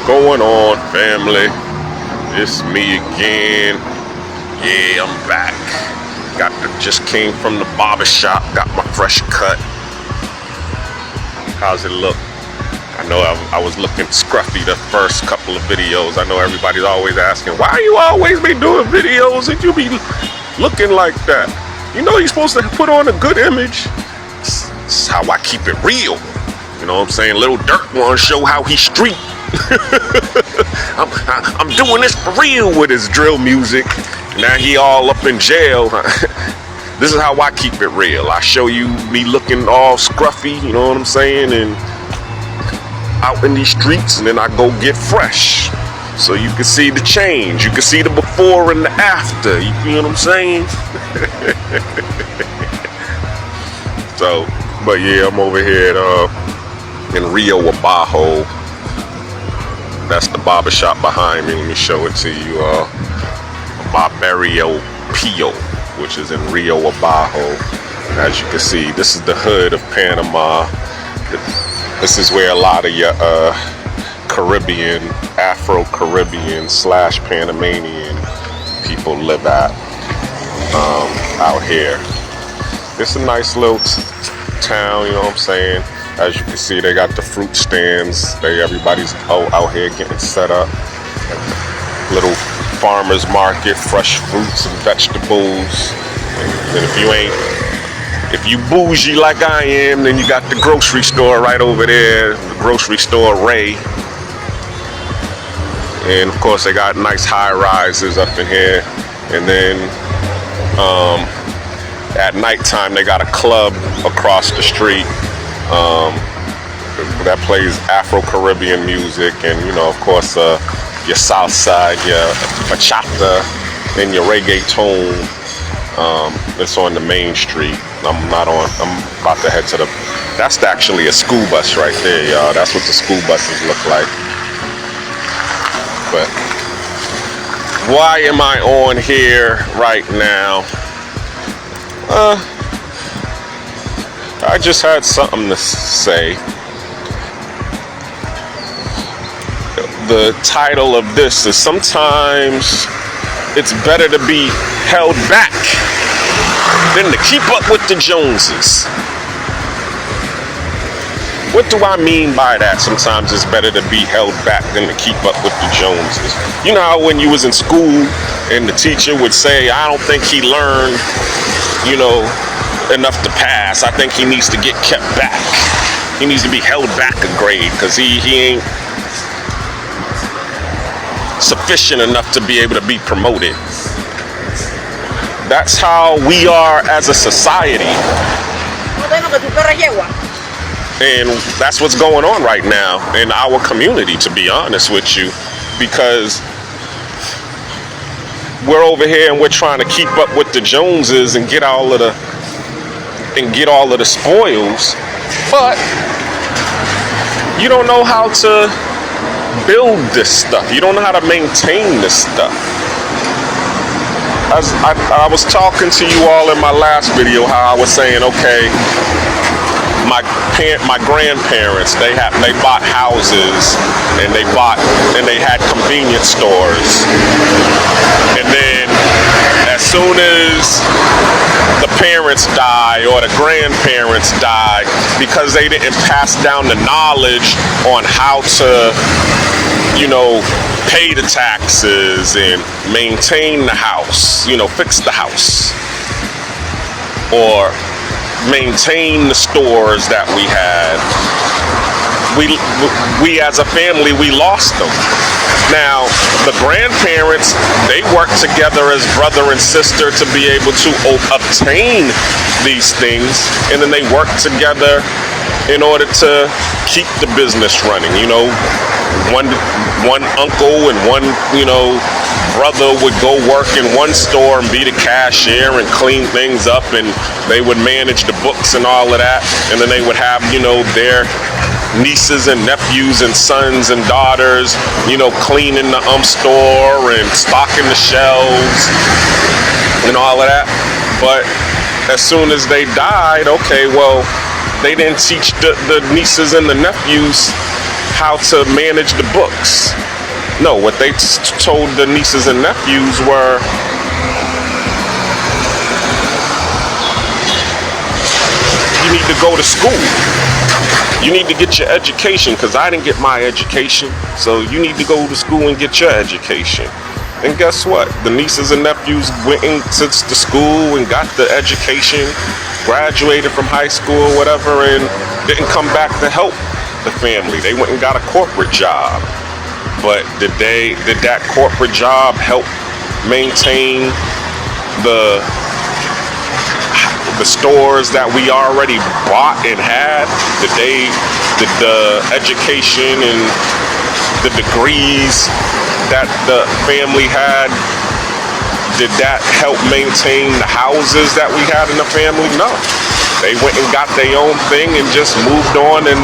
going on, family? It's me again. Yeah, I'm back. Just came from the barber shop. Got my fresh cut. How's it look? I know I was looking scruffy the first couple of videos. I know everybody's always asking, why you always be doing videos and you be looking like that? You know you're supposed to put on a good image. This is how I keep it real. You know what I'm saying? Little Dirk wanna show how he street. I'm doing this for real with his drill music. Now he all up in jail. This is how I keep it real. I show you me looking all scruffy, you know what I'm saying, and out in these streets, and then I go get fresh. So you can see the change. You can see the before and the after. You feel what I'm saying? So, but yeah, I'm over here in Rio Abajo. That's the barbershop behind me. Let me show it to you. Barberio Pio, which is in Rio Abajo. And as you can see, this is the hood of Panama. This is where a lot of your Caribbean, Afro-Caribbean / Panamanian people live at out here. It's a nice little town, you know what I'm saying? As you can see, they got the fruit stands. Everybody's out here getting set up. Little farmer's market, fresh fruits and vegetables. And if you bougie like I am, then you got the grocery store right over there. The grocery store Ray. And of course they got nice high rises up in here. And then at nighttime they got a club across the street that plays Afro-Caribbean music, and you know, of course, your south side, your bachata and your reggaeton. It's on the main street. I'm about to head to that's actually a school bus right there, y'all. That's what the school buses look like. But why am I on here right now? I just had something to say. The title of this is sometimes it's better to be held back than to keep up with the Joneses. What do I mean by that? Sometimes it's better to be held back than to keep up with the Joneses. You know how when you was in school and the teacher would say, I don't think he learned, you know, enough to pass. I think he needs to get kept back. He needs to be held back a grade because he ain't sufficient enough to be able to be promoted. That's how we are as a society. And that's what's going on right now in our community, to be honest with you, because we're over here and we're trying to keep up with the Joneses and get all of the spoils, but you don't know how to build this stuff. You don't know how to maintain this stuff. I was talking to you all in my last video how I was saying, okay, my grandparents, they bought houses and they had convenience stores, and then as soon as the parents die or the grandparents die, because they didn't pass down the knowledge on how to, you know, pay the taxes and maintain the house, you know, fix the house, or maintain the stores that we had. We as a family, we lost them. Now, the grandparents, they work together as brother and sister to be able to obtain these things, and then they work together in order to keep the business running. You know, one uncle and one, you know, brother would go work in one store and be the cashier and clean things up, and they would manage the books and all of that, and then they would have, you know, their nieces and nephews and sons and daughters, you know, cleaning the store and stocking the shelves and all of that. But as soon as they died, okay, well, they didn't teach the nieces and the nephews how to manage the books. No, what they told the nieces and nephews were, you need to go to school. You need to get your education, because I didn't get my education. So you need to go to school and get your education. And guess what? The nieces and nephews went into the school and got the education, graduated from high school or whatever, and didn't come back to help the family. They went and got a corporate job. But did that corporate job help maintain the stores that we already bought and had? Did the education and the degrees that the family had, did that help maintain the houses that we had in the family? No. They went and got their own thing and just moved on, and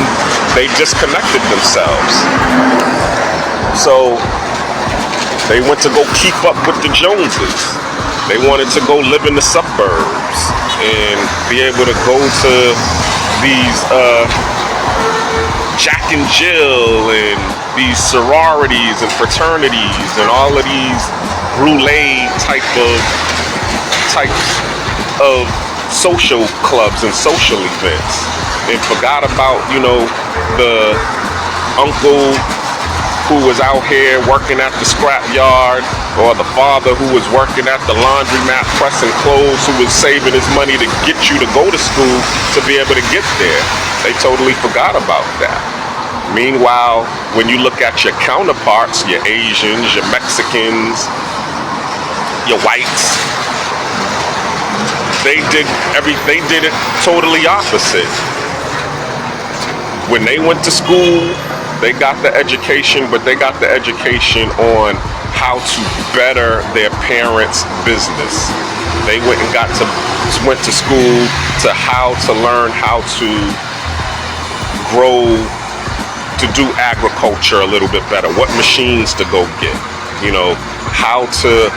they disconnected themselves. So they went to go keep up with the Joneses. They wanted to go live in the suburbs and be able to go to these Jack and Jill and these sororities and fraternities and all of these brulee types of social clubs and social events, and forgot about, the uncle who was out here working at the scrap yard, or the father who was working at the laundromat pressing clothes, who was saving his money to get you to go to school to be able to get there. They totally forgot about that. Meanwhile, when you look at your counterparts, your Asians, your Mexicans, your whites, they did it totally opposite. When they went to school, they got the education, but they got the education on how to better their parents' business. They went to school to learn how to grow, to do agriculture a little bit better, what machines to go get, how to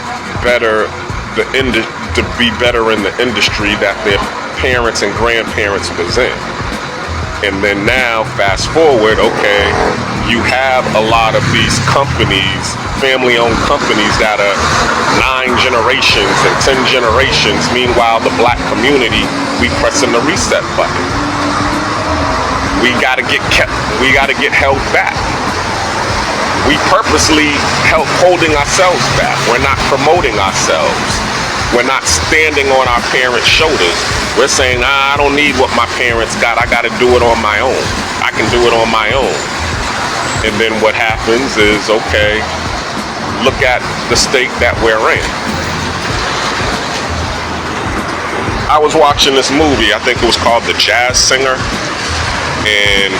be better in the industry that their parents and grandparents was in. And then now, fast forward, okay, you have a lot of these companies, family-owned companies that are 9 generations and 10 generations. Meanwhile, the black community, we pressing the reset button. We gotta get held back. We purposely holding ourselves back. We're not promoting ourselves. We're not standing on our parents' shoulders. We're saying, I don't need what my parents got. I got to do it on my own. I can do it on my own. And then what happens is, okay, look at the state that we're in. I was watching this movie. I think it was called The Jazz Singer. And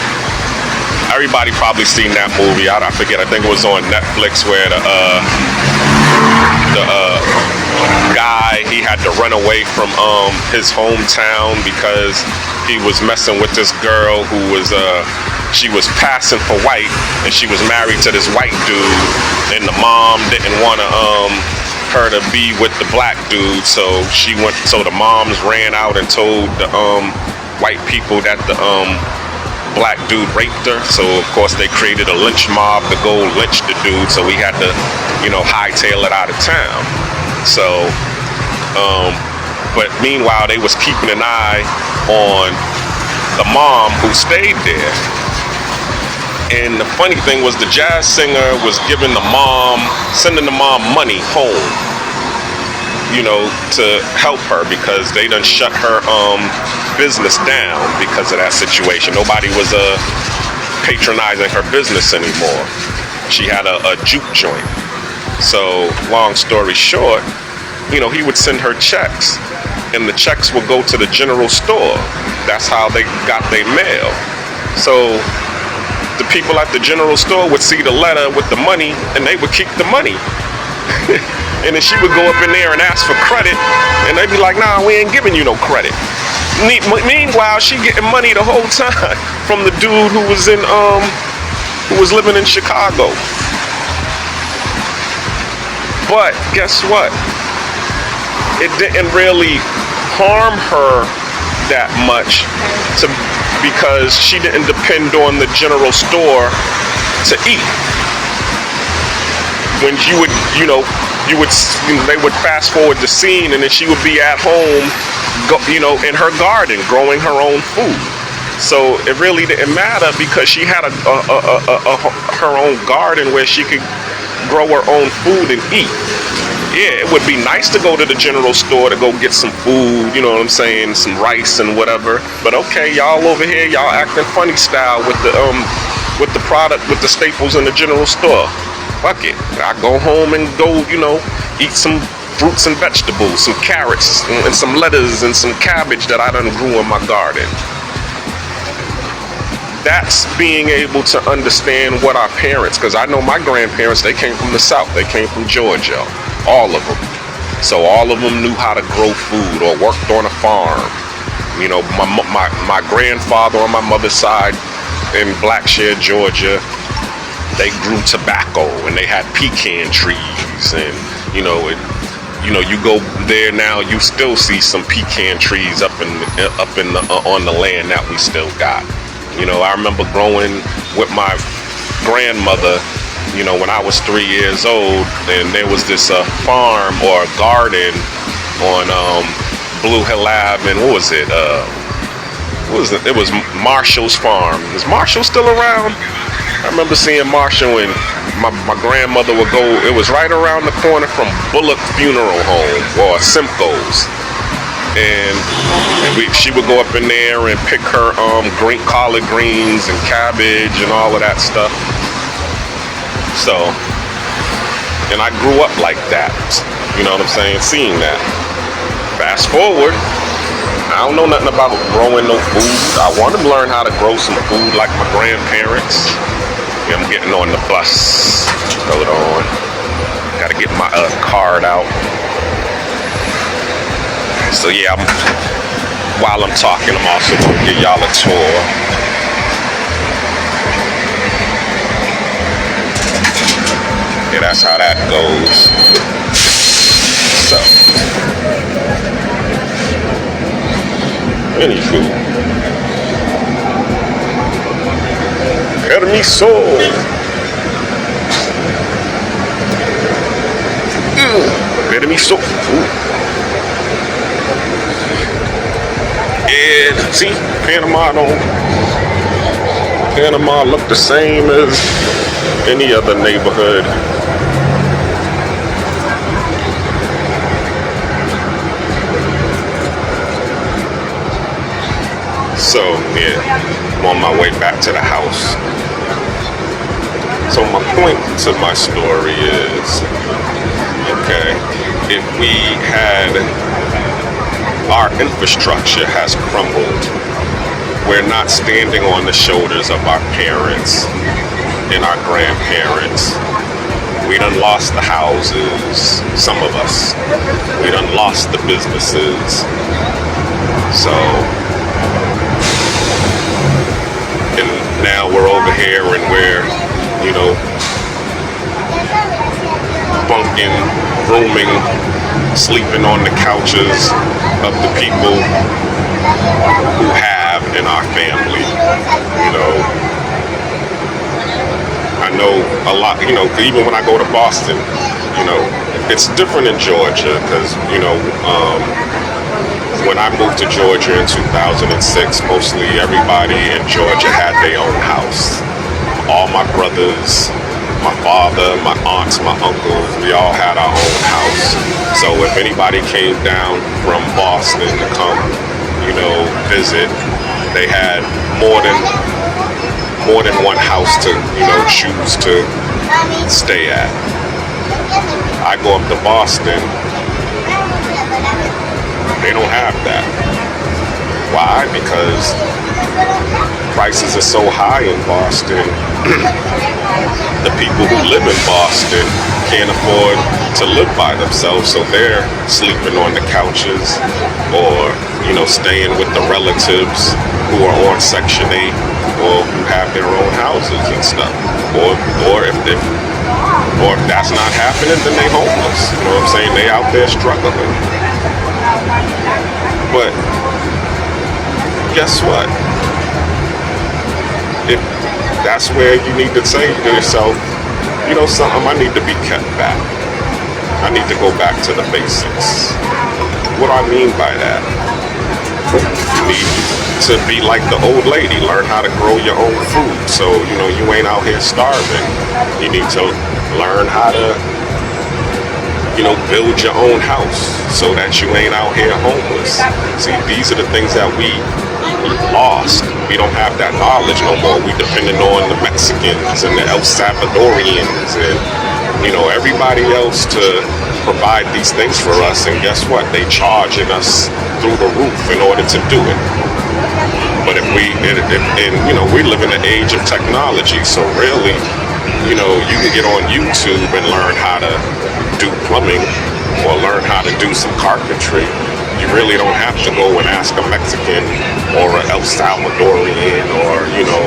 everybody probably seen that movie. I forget. I think it was on Netflix, where the guy, he had to run away from his hometown because he was messing with this girl who was she was passing for white, and she was married to this white dude, and the mom didn't want her to be with the black dude, so the moms ran out and told the white people that the black dude raped her. So of course they created a lynch mob to go lynch the dude, so we had to hightail it out of town. So but meanwhile they was keeping an eye on the mom who stayed there. And the funny thing was, the jazz singer was sending the mom money home, to help her, because they done shut her business down because of that situation. Nobody was patronizing her business anymore. She had a juke joint. So long story short, he would send her checks, and the checks would go to the general store. That's how they got their mail. So the people at the general store would see the letter with the money, and they would keep the money. And then she would go up in there and ask for credit, and they'd be like, nah, we ain't giving you no credit. Meanwhile, she getting money the whole time from the dude who was living in Chicago. But guess what? It didn't really harm her that much, because she didn't depend on the general store to eat. When you would, they would fast forward the scene, and then she would be at home, in her garden, growing her own food. So it really didn't matter because she had her own garden where she could grow her own food and eat. Yeah, it would be nice to go to the general store to go get some food, you know what I'm saying, some rice and whatever. But okay, y'all over here, y'all acting funny style with the product, with the staples in the general store. Fuck it. I go home and go, eat some fruits and vegetables, some carrots and some lettuce and some cabbage that I done grew in my garden. That's being able to understand what our parents, because I know my grandparents, they came from the South, they came from Georgia, all of them. So all of them knew how to grow food or worked on a farm. My grandfather on my mother's side in Blackshear, Georgia, they grew tobacco and they had pecan trees, and you go there now, you still see some pecan trees on the land that we still got. I remember growing with my grandmother, when I was 3 years old, and there was this farm or a garden on Blue Hill Ave, and what was it? It was Marshall's farm. Is Marshall still around? I remember seeing Marshall, and my grandmother would go. It was right around the corner from Bullock Funeral Home or Simcoe's. And she would go up in there and pick her green collard greens and cabbage and all of that stuff. So, and I grew up like that, you know what I'm saying, seeing that. Fast forward, I don't know nothing about growing no food. I want to learn how to grow some food like my grandparents. Yeah, I'm getting on the bus. Hold on. Gotta get my card out. So yeah, while I'm talking, I'm also going to give y'all a tour. Yeah, that's how that goes. So, anywho, permiso. Permiso. And see, Panama look the same as any other neighborhood. So yeah, I'm on my way back to the house. So my point to my story is, okay, if we had, our infrastructure has crumbled. We're not standing on the shoulders of our parents and our grandparents. We done lost the houses, some of us. We done lost the businesses. So, and now we're over here and we're, bunking, rooming, sleeping on the couches of the people who have in our family. I know a lot, even when I go to Boston, it's different in Georgia because, when I moved to Georgia in 2006, mostly everybody in Georgia had their own house. All my brothers, my father, my aunts, my uncles, we all had our own house. So if anybody came down from Boston to come, visit, they had more than one house to, choose to stay at. I go up to Boston, they don't have that. Why? Because prices are so high in Boston. The people who live in Boston can't afford to live by themselves, so they're sleeping on the couches or, staying with the relatives who are on Section 8 or who have their own houses and stuff. Or if that's not happening, then they homeless. You know what I'm saying? They out there struggling. But guess what? If that's where you need to say to yourself, you know something, I need to be kept back. I need to go back to the basics. What do I mean by that? You need to be like the old lady, learn how to grow your own food. So, you know, you ain't out here starving. You need to learn how to, you know, build your own house so that you ain't out here homeless. See, these are the things that we lost. We don't have that knowledge no more. We depending on the Mexicans and the El Salvadorians and, you know, everybody else to provide these things for us. And guess what? They charging us through the roof in order to do it. But if we, and you know, we live in the age of technology. So really, you know, you can get on YouTube and learn how to do plumbing or learn how to do some carpentry. You really don't have to go and ask a Mexican or an El Salvadorian or, you know,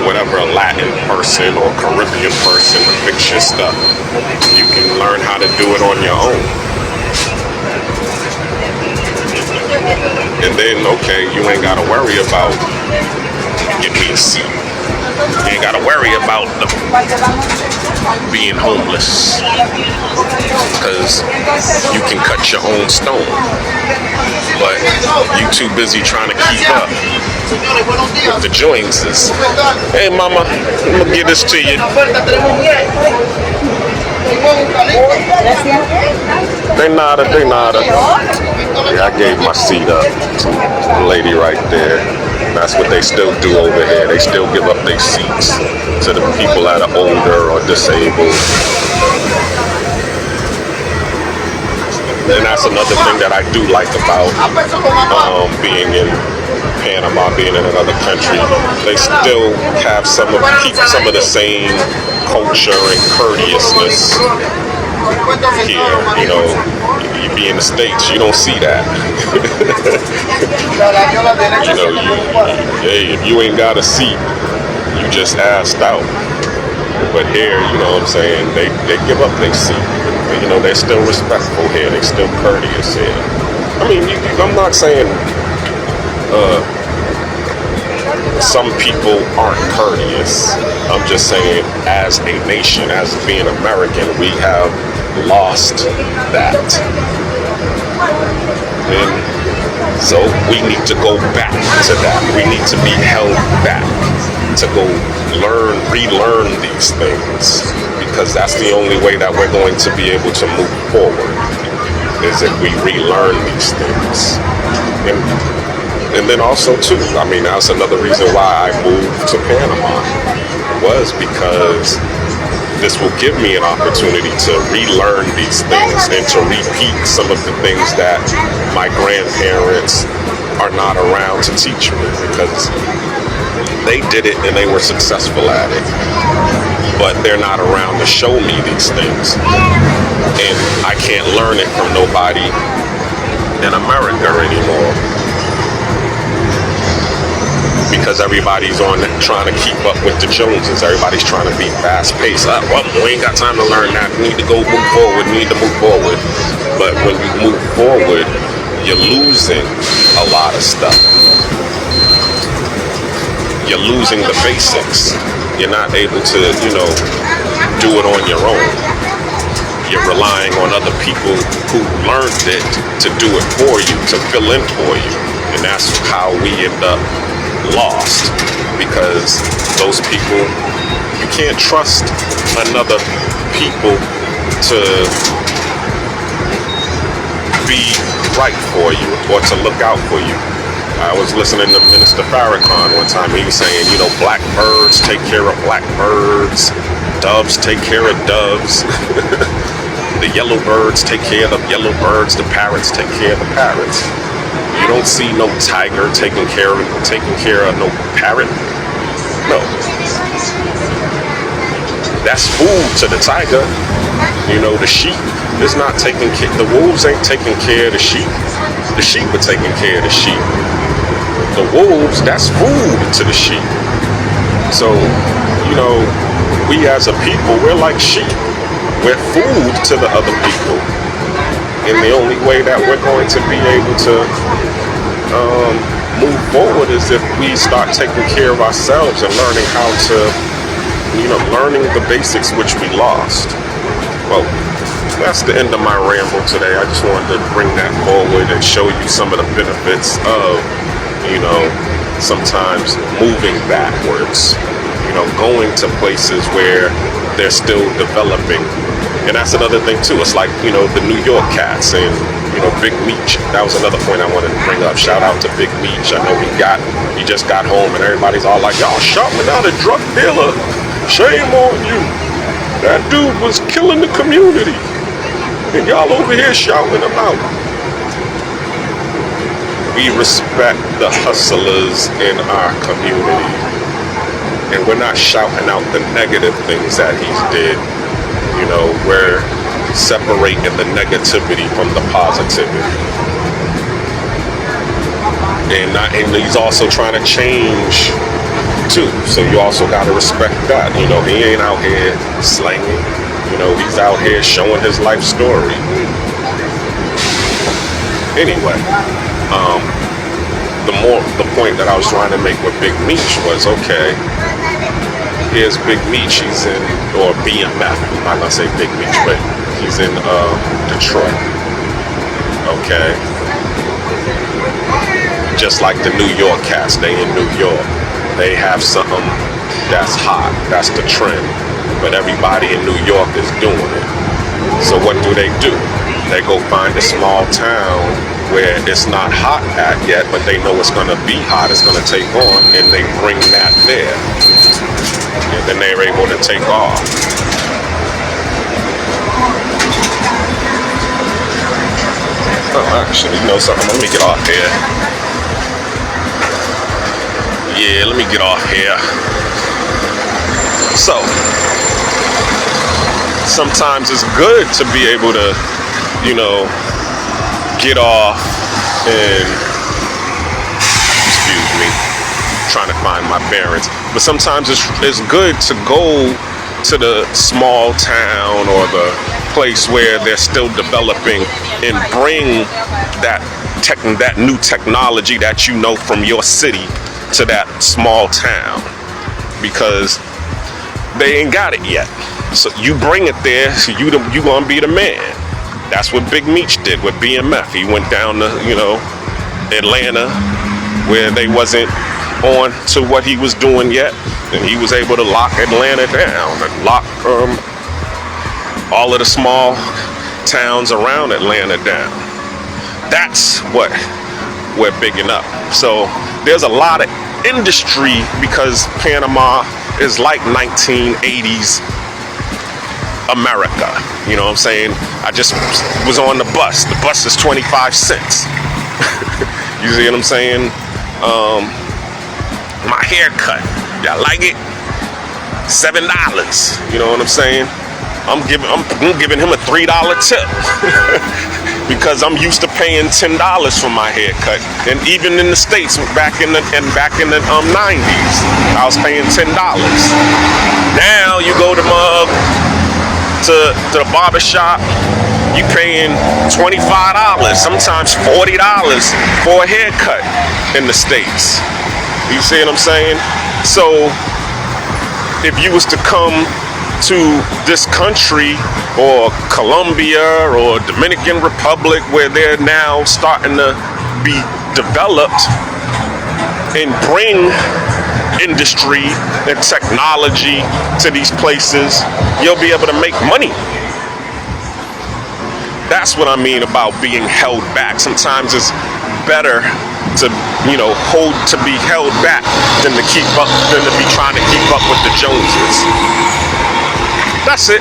whatever, a Latin person or Caribbean person to fix your stuff. You can learn how to do it on your own. And then, okay, you ain't got to worry about getting me a seat. You ain't got to worry about being homeless because you can cut your own stone. But you too busy trying to keep up with the Joneses. Hey, mama, I'm gonna give this to you. They nada. Yeah, I gave my seat up to the lady right there. That's what they still do over here. They still give up their seats to the people that are older or disabled. And that's another thing that I do like about being in Panama, being in another country. They still have keep some of the same culture and courteousness here. You know, you be in the States, you don't see that. You know, hey, if you ain't got a seat, you just asked out. But here, you know what I'm saying, they give up their seat. You know, they're still respectful here. They're still courteous here. I mean, I'm not saying some people aren't courteous. I'm just saying, as a nation, as being American, we have lost that. And so we need to go back to that. We need to be held back to go relearn these things, because that's the only way that we're going to be able to move forward, is if we relearn these things. And then also too, I mean, that's another reason why I moved to Panama, was because this will give me an opportunity to relearn these things and to repeat some of the things that my grandparents are not around to teach me, because they did it and they were successful at it, but they're not around to show me these things. And I can't learn it from nobody in America anymore, because everybody's on trying to keep up with the Joneses. Everybody's trying to be fast paced. Well, we ain't got time to learn that. We need to go move forward. We need to move forward. But when you move forward, you're losing a lot of stuff. You're losing the basics. You're not able to, you know, do it on your own. You're relying on other people who learned it to do it for you, to fill in for you. And that's how we end up lost, because those people, you can't trust another people to be right for you or to look out for you. I was listening to Minister Farrakhan one time. He was saying, you know, black birds take care of black birds, doves take care of doves, the yellow birds take care of the yellow birds, the parrots take care of the parrots. You don't see no tiger taking care of no parrot. No. That's food to the tiger. You know, the sheep is not taking care. The wolves ain't taking care of the sheep. The sheep are taking care of the sheep. The wolves, that's food to the sheep. So, you know, we as a people, we're like sheep. We're food to the other people. And the only way that we're going to be able to move forward is if we start taking care of ourselves and learning how to, learning the basics which we lost. Well, that's the end of my ramble today. I just wanted to bring that forward and show you some of the benefits of, sometimes moving backwards, going to places where they're still developing. And that's another thing too. It's like, the New York cats and, Big Meech. That was another point I wanted to bring up. Shout out to Big Meech. I know he just got home and everybody's all like, y'all shot without a drug dealer. Shame on you. That dude was killing the community. And y'all over here shouting him out. We respect the hustlers in our community. And we're not shouting out the negative things that he's did. We're separating the negativity from the positivity. And he's also trying to change too. So you also got to respect that. He ain't out here slanging. He's out here showing his life story. Anyway, the point that I was trying to make with Big Meech was, okay, here's Big Meech. He's in, or BMF. I'm not gonna say Big Meech, but he's in Detroit. Okay. Just like the New York cats, they in New York. They have something that's hot. That's the trend. But everybody in New York is doing it. So what do? They go find a small town where it's not hot at yet, but they know it's gonna be hot. It's gonna take on, and they bring that there. And then they're able to take off. Oh, actually, something? Let me get off here. Yeah, let me get off here. So, sometimes it's good to be able to, get off and, excuse me, trying to find my bearings. But sometimes it's good to go to the small town or the place where they're still developing and bring that new technology that from your city to that small town, because they ain't got it yet. So you bring it there, so you gonna be the man. That's what Big Meech did with BMF. He went down to Atlanta, where they wasn't on to what he was doing yet, and he was able to lock Atlanta down and lock all of the small towns around Atlanta down. That's what we're bigging up. So there's a lot of industry, because Panama is like 1980s America. You know what I'm saying? I just was on the bus. The bus is 25 cents. You see what I'm saying? My haircut, y'all like it? $7. You know what I'm saying? I'm giving him a $3 tip because I'm used to paying $10 for my haircut. And even in the States, back in the 90s, I was paying $10. Now you go to the barber shop, you paying $25, sometimes $40 for a haircut in the States. You see what I'm saying? So if you was to come to this country or Colombia or Dominican Republic, where they're now starting to be developed, and bring industry and technology to these places, you'll be able to make money. That's what I mean about being held back. Sometimes it's better to be held back than to be trying to keep up with the Joneses. That's it.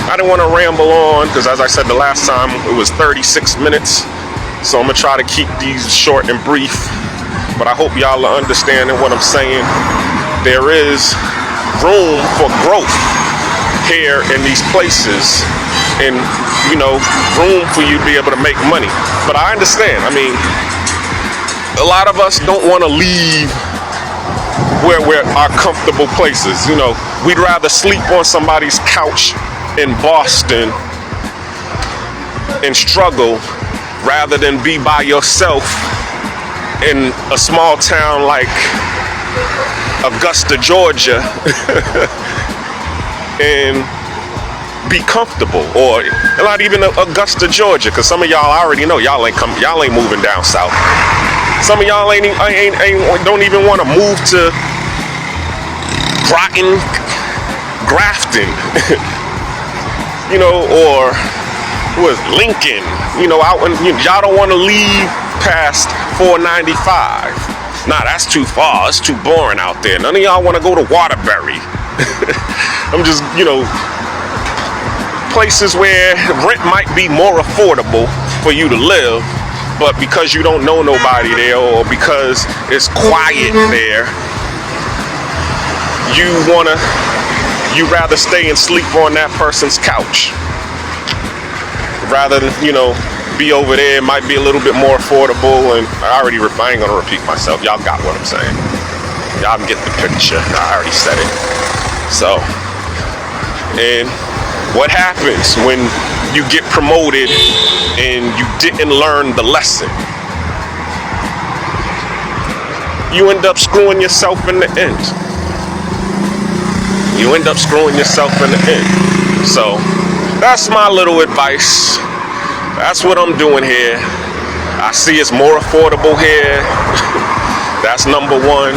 I didn't want to ramble on, because as I said the last time, it was 36 minutes. So I'm gonna try to keep these short and brief. But I hope y'all are understanding what I'm saying. There is room for growth here in these places, and room for you to be able to make money. But I understand. I mean, a lot of us don't want to leave where we're our comfortable places. We'd rather sleep on somebody's couch in Boston and struggle rather than be by yourself in a small town like Augusta, Georgia, and be comfortable, or not even Augusta, Georgia, because some of y'all already know y'all ain't moving down south. Some of y'all don't even want to move to Groton, Grafton, you know, or was Lincoln, you know, out when y'all don't want to leave past 495. Nah, that's too far. It's too boring out there. None of y'all want to go to Waterbury. I'm just, you know, places where rent might be more affordable for you to live, but because you don't know nobody there, or because it's quiet there, you rather stay and sleep on that person's couch rather than, you know, be over there. It might be a little bit more affordable. And I ain't gonna repeat myself. Y'all got what I'm saying. Y'all get the picture. I already said it. So, and what happens when you get promoted and you didn't learn the lesson? You end up screwing yourself in the end. You end up screwing yourself in the end. So that's my little advice. That's what I'm doing here. I see it's more affordable here. That's number one.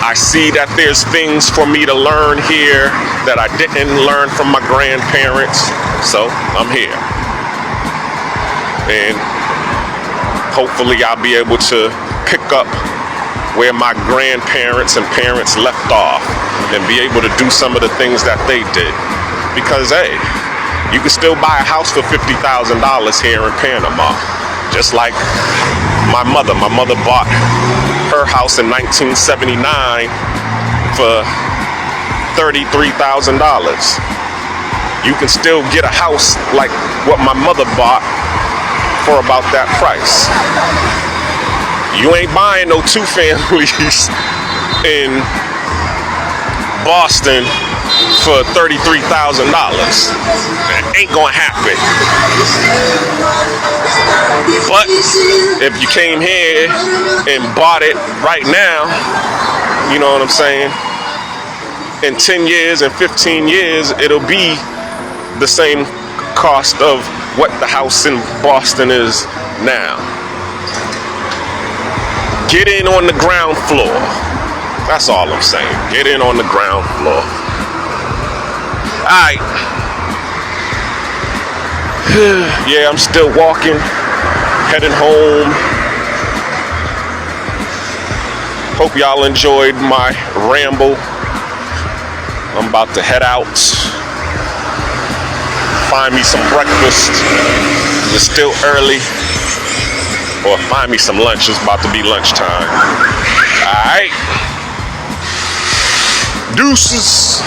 I see that there's things for me to learn here that I didn't learn from my grandparents. So I'm here. And hopefully I'll be able to pick up where my grandparents and parents left off and be able to do some of the things that they did. Because, hey, you can still buy a house for $50,000 here in Panama. Just like my mother. My mother bought her house in 1979 for $33,000. You can still get a house like what my mother bought for about that price. You ain't buying no two families in Boston for $33,000. That ain't gonna happen. But if you came here and bought it right now, you know what I'm saying? In 10 years and 15 years, it'll be the same cost of what the house in Boston is now. Get in on the ground floor. That's all I'm saying. Get in on the ground floor. Alright. Yeah, I'm still walking, heading home. Hope y'all enjoyed my ramble. I'm about to head out, find me some breakfast. It's still early. Or find me some lunch. It's about to be lunchtime. Alright. Deuces.